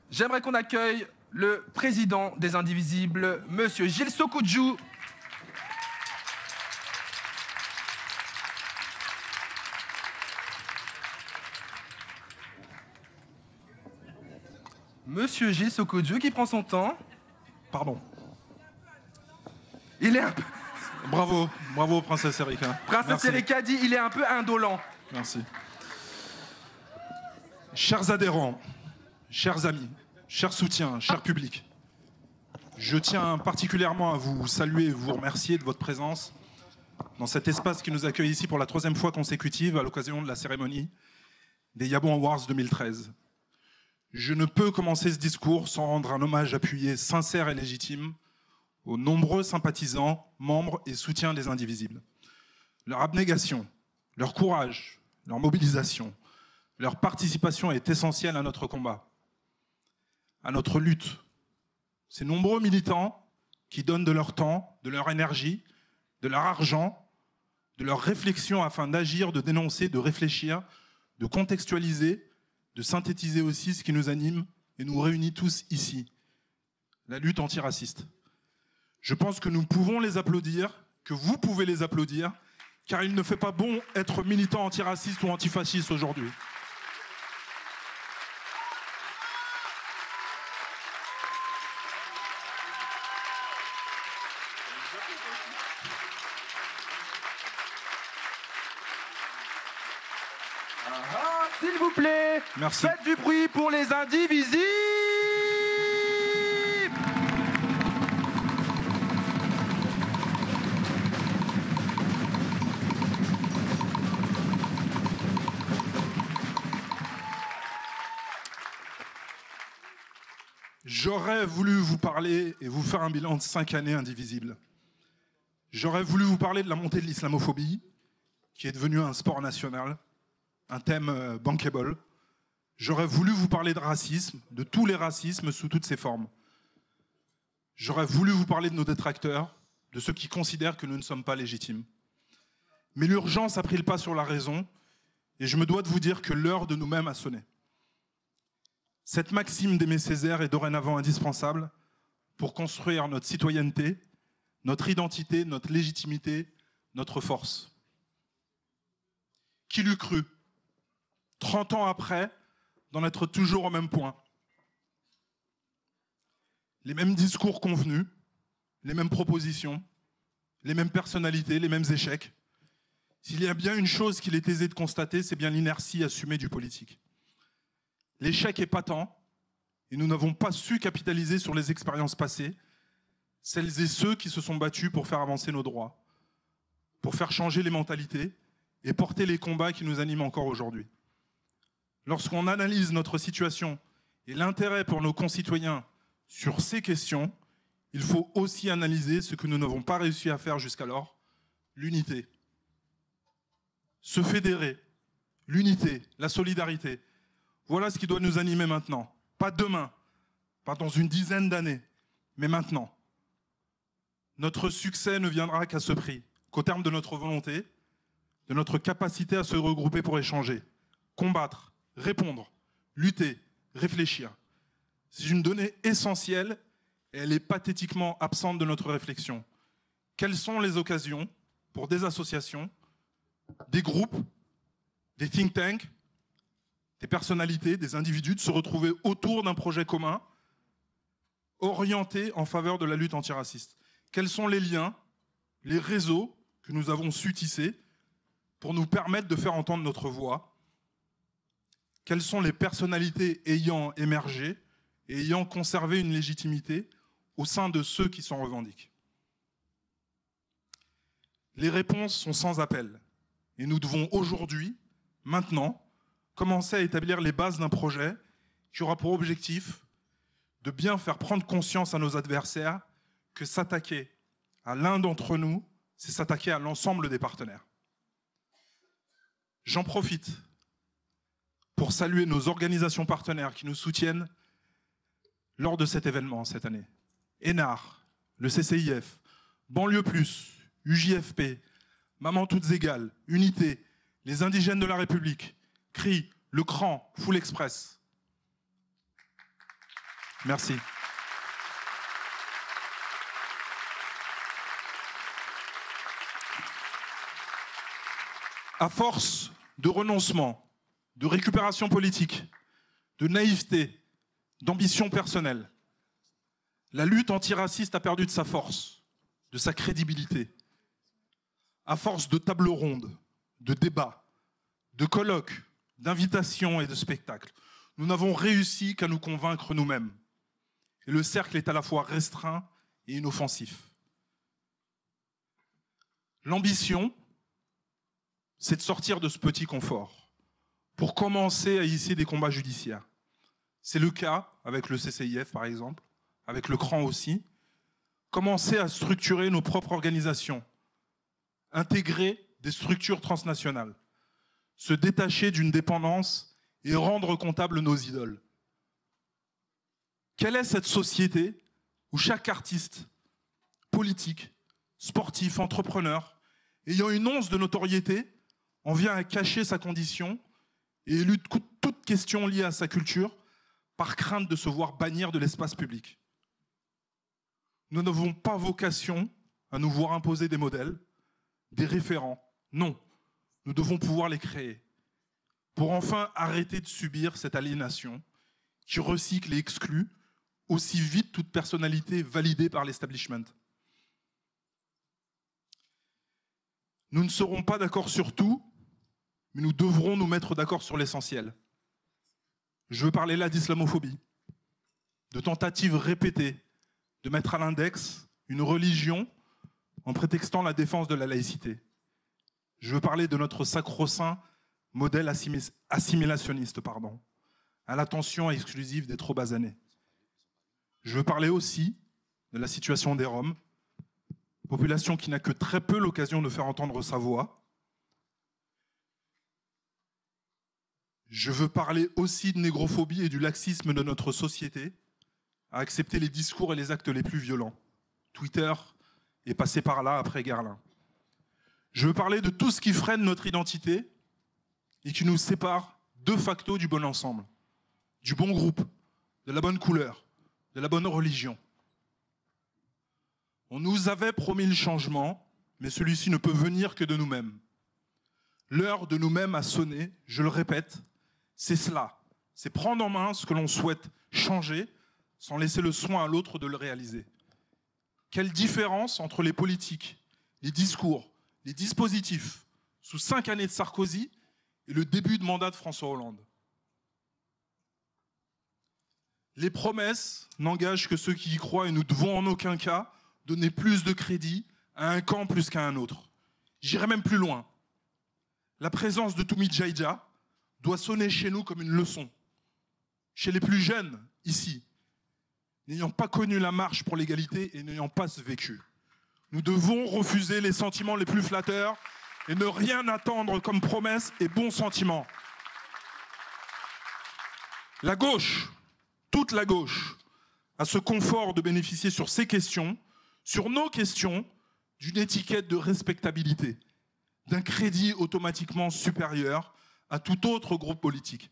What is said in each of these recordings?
J'aimerais qu'on accueille le président des Indivisibles, Monsieur Gilles Sokoudjou. Monsieur Gilles Sokoudjou qui prend son temps. Pardon. Il est un peu... Bravo, bravo Princesse Erika. Princesse Erika dit il est un peu indolent. Merci. Chers adhérents, chers amis, chers soutiens, chers publics, je tiens particulièrement à vous saluer et vous remercier de votre présence dans cet espace qui nous accueille ici pour la 3e fois consécutive à l'occasion de la cérémonie des Yabon Awards 2013. Je ne peux commencer ce discours sans rendre un hommage appuyé, sincère et légitime aux nombreux sympathisants, membres et soutiens des Indivisibles. Leur abnégation, leur courage, leur mobilisation, leur participation est essentielle à notre combat, à notre lutte. Ces nombreux militants qui donnent de leur temps, de leur énergie, de leur argent, de leur réflexion afin d'agir, de dénoncer, de réfléchir, de contextualiser, de synthétiser aussi ce qui nous anime et nous réunit tous ici, la lutte antiraciste. Je pense que nous pouvons les applaudir, que vous pouvez les applaudir, car il ne fait pas bon être militant antiraciste ou antifasciste aujourd'hui. S'il vous plaît, merci. Faites du bruit pour les Indivisibles. J'aurais voulu vous parler et vous faire un bilan de 5 années indivisibles. J'aurais voulu vous parler de la montée de l'islamophobie, qui est devenue un sport national, un thème bankable. J'aurais voulu vous parler de racisme, de tous les racismes sous toutes ses formes. J'aurais voulu vous parler de nos détracteurs, de ceux qui considèrent que nous ne sommes pas légitimes. Mais l'urgence a pris le pas sur la raison, et je me dois de vous dire que l'heure de nous-mêmes a sonné. Cette maxime d'Aimé Césaire est dorénavant indispensable pour construire notre citoyenneté, notre identité, notre légitimité, notre force. Qui l'eût cru, 30 ans après, d'en être toujours au même point? Les mêmes discours convenus, les mêmes propositions, les mêmes personnalités, les mêmes échecs. S'il y a bien une chose qu'il est aisé de constater, c'est bien l'inertie assumée du politique. L'échec est patent et nous n'avons pas su capitaliser sur les expériences passées, celles et ceux qui se sont battus pour faire avancer nos droits, pour faire changer les mentalités et porter les combats qui nous animent encore aujourd'hui. Lorsqu'on analyse notre situation et l'intérêt pour nos concitoyens sur ces questions, il faut aussi analyser ce que nous n'avons pas réussi à faire jusqu'alors, l'unité. Se fédérer, l'unité, la solidarité. Voilà ce qui doit nous animer maintenant. Pas demain, pas dans une dizaine d'années, mais maintenant. Notre succès ne viendra qu'à ce prix, qu'au terme de notre volonté, de notre capacité à se regrouper pour échanger, combattre, répondre, lutter, réfléchir. C'est une donnée essentielle et elle est pathétiquement absente de notre réflexion. Quelles sont les occasions pour des associations, des groupes, des think tanks, des personnalités, des individus de se retrouver autour d'un projet commun orienté en faveur de la lutte antiraciste? Quels sont les liens, les réseaux que nous avons su tisser pour nous permettre de faire entendre notre voix? Quelles sont les personnalités ayant émergé et ayant conservé une légitimité au sein de ceux qui s'en revendiquent? Les réponses sont sans appel et nous devons aujourd'hui, maintenant, commencer à établir les bases d'un projet qui aura pour objectif de bien faire prendre conscience à nos adversaires que s'attaquer à l'un d'entre nous, c'est s'attaquer à l'ensemble des partenaires. J'en profite pour saluer nos organisations partenaires qui nous soutiennent lors de cet événement cette année. ENAR, le CCIF, Banlieue Plus, UJFP, Maman Toutes Égales, Unité, les Indigènes de la République, CRI, Le Cran, Full Express. Merci. À force de renoncement, de récupération politique, de naïveté, d'ambition personnelle, la lutte antiraciste a perdu de sa force, de sa crédibilité. À force de tables rondes, de débats, de colloques, d'invitations et de spectacles, nous n'avons réussi qu'à nous convaincre nous-mêmes. Et le cercle est à la fois restreint et inoffensif. L'ambition, c'est de sortir de ce petit confort pour commencer à initier des combats judiciaires. C'est le cas avec le CCIF, par exemple, avec le CRAN aussi. Commencer à structurer nos propres organisations, intégrer des structures transnationales, se détacher d'une dépendance et rendre comptables nos idoles. Quelle est cette société où chaque artiste, politique, sportif, entrepreneur, ayant une once de notoriété, en vient à cacher sa condition et élude toute question liée à sa culture par crainte de se voir bannir de l'espace public? Nous n'avons pas vocation à nous voir imposer des modèles, des référents. Non, nous devons pouvoir les créer pour enfin arrêter de subir cette aliénation qui recycle et exclut aussi vite toute personnalité validée par l'establishment. Nous ne serons pas d'accord sur tout, mais nous devrons nous mettre d'accord sur l'essentiel. Je veux parler là d'islamophobie, de tentatives répétées de mettre à l'index une religion en prétextant la défense de la laïcité. Je veux parler de notre sacro-saint modèle assimilationniste, à l'attention exclusive des trop basanés. Je veux parler aussi de la situation des Roms, population qui n'a que très peu l'occasion de faire entendre sa voix. Je veux parler aussi de négrophobie et du laxisme de notre société à accepter les discours et les actes les plus violents. Twitter est passé par là après Guerlain. Je veux parler de tout ce qui freine notre identité et qui nous sépare de facto du bon ensemble, du bon groupe, de la bonne couleur, de la bonne religion. On nous avait promis le changement, mais celui-ci ne peut venir que de nous-mêmes. L'heure de nous-mêmes a sonné, je le répète, c'est cela. C'est prendre en main ce que l'on souhaite changer sans laisser le soin à l'autre de le réaliser. Quelle différence entre les politiques, les discours, les dispositifs sous 5 années de Sarkozy et le début de mandat de François Hollande. Les promesses n'engagent que ceux qui y croient et nous devons en aucun cas donner plus de crédit à un camp plus qu'à un autre. J'irai même plus loin. La présence de Toumi Djaïdja doit sonner chez nous comme une leçon. Chez les plus jeunes, ici, n'ayant pas connu la marche pour l'égalité et n'ayant pas ce vécu. Nous devons refuser les sentiments les plus flatteurs et ne rien attendre comme promesses et bons sentiments. La gauche, toute la gauche, a ce confort de bénéficier sur ces questions, sur nos questions, d'une étiquette de respectabilité, d'un crédit automatiquement supérieur à tout autre groupe politique.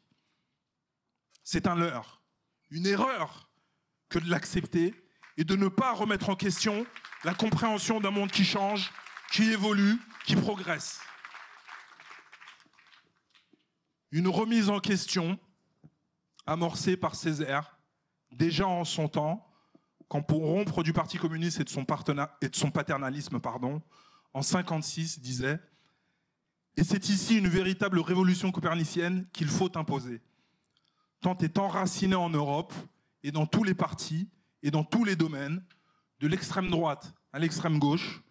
C'est un leurre, une erreur que de l'accepter et de ne pas remettre en question la compréhension d'un monde qui change, qui évolue, qui progresse. Une remise en question amorcée par Césaire, déjà en son temps, quand pour rompre du Parti communiste et de son paternalisme, en 1956, disait « Et c'est ici une véritable révolution copernicienne qu'il faut imposer. Tant est enracinée en Europe et dans tous les partis et dans tous les domaines, de l'extrême droite à l'extrême gauche,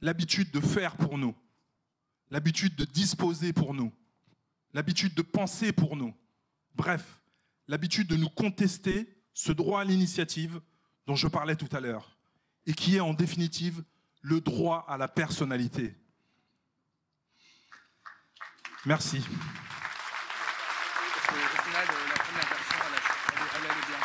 l'habitude de faire pour nous, l'habitude de disposer pour nous, l'habitude de penser pour nous, bref, l'habitude de nous contester ce droit à l'initiative dont je parlais tout à l'heure, et qui est en définitive le droit à la personnalité. » Merci. Au final, la première version, elle allait bien.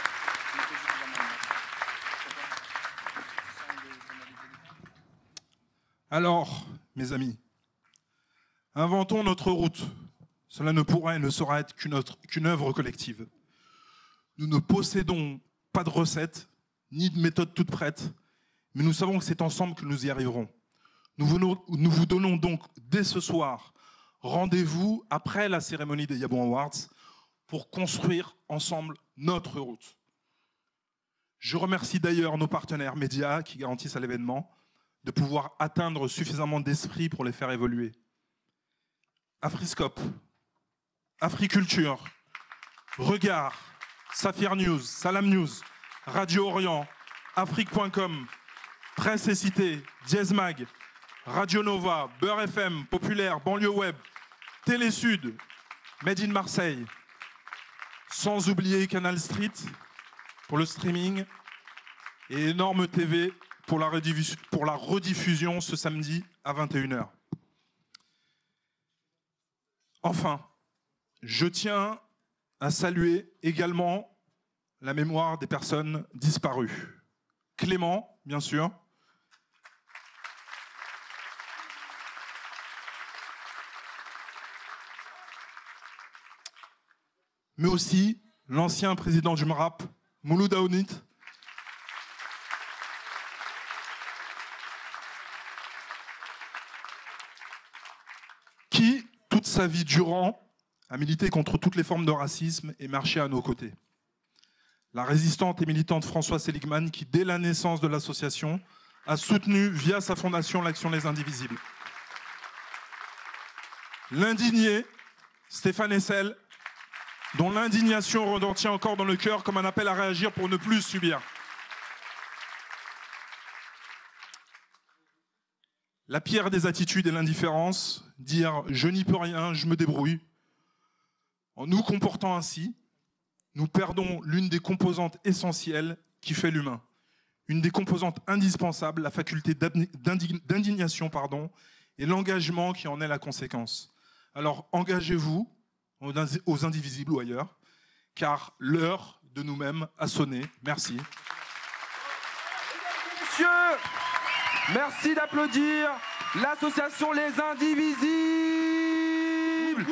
Alors, mes amis, inventons notre route. Cela ne pourra et ne saura être qu'une œuvre collective. Nous ne possédons pas de recettes, ni de méthode toute prête, mais nous savons que c'est ensemble que nous y arriverons. Nous vous donnons donc dès ce soir rendez-vous après la cérémonie des Yabon Awards pour construire ensemble notre route. Je remercie d'ailleurs nos partenaires médias qui garantissent à l'événement de pouvoir atteindre suffisamment d'esprit pour les faire évoluer. Afriscope, Africulture, Regard, Saphir News, Salam News, Radio Orient, Afrique.com, Presse et Cité, Diez Mag, Radio Nova, Beurre FM, Populaire, Banlieue Web, Télé Sud, Made in Marseille, sans oublier Canal Street pour le streaming et Énorme TV pour la rediffusion ce samedi à 21h. Enfin, je tiens à saluer également la mémoire des personnes disparues. Clément, bien sûr. Mais aussi l'ancien président du MRAP, Mouloud Aounit, qui, toute sa vie durant, a milité contre toutes les formes de racisme et marché à nos côtés. La résistante et militante Françoise Seligman, qui, dès la naissance de l'association, a soutenu, via sa fondation, l'Action des Indivisibles. L'indigné, Stéphane Hessel, dont l'indignation retentit encore dans le cœur comme un appel à réagir pour ne plus subir. La pire des attitudes est l'indifférence, dire « je n'y peux rien, je me débrouille ». En nous comportant ainsi, nous perdons l'une des composantes essentielles qui fait l'humain. Une des composantes indispensables, la faculté d'indignation, et l'engagement qui en est la conséquence. Alors engagez-vous aux Indivisibles ou ailleurs, car l'heure de nous-mêmes a sonné. Merci. Messieurs, merci d'applaudir l'association Les Indivisibles.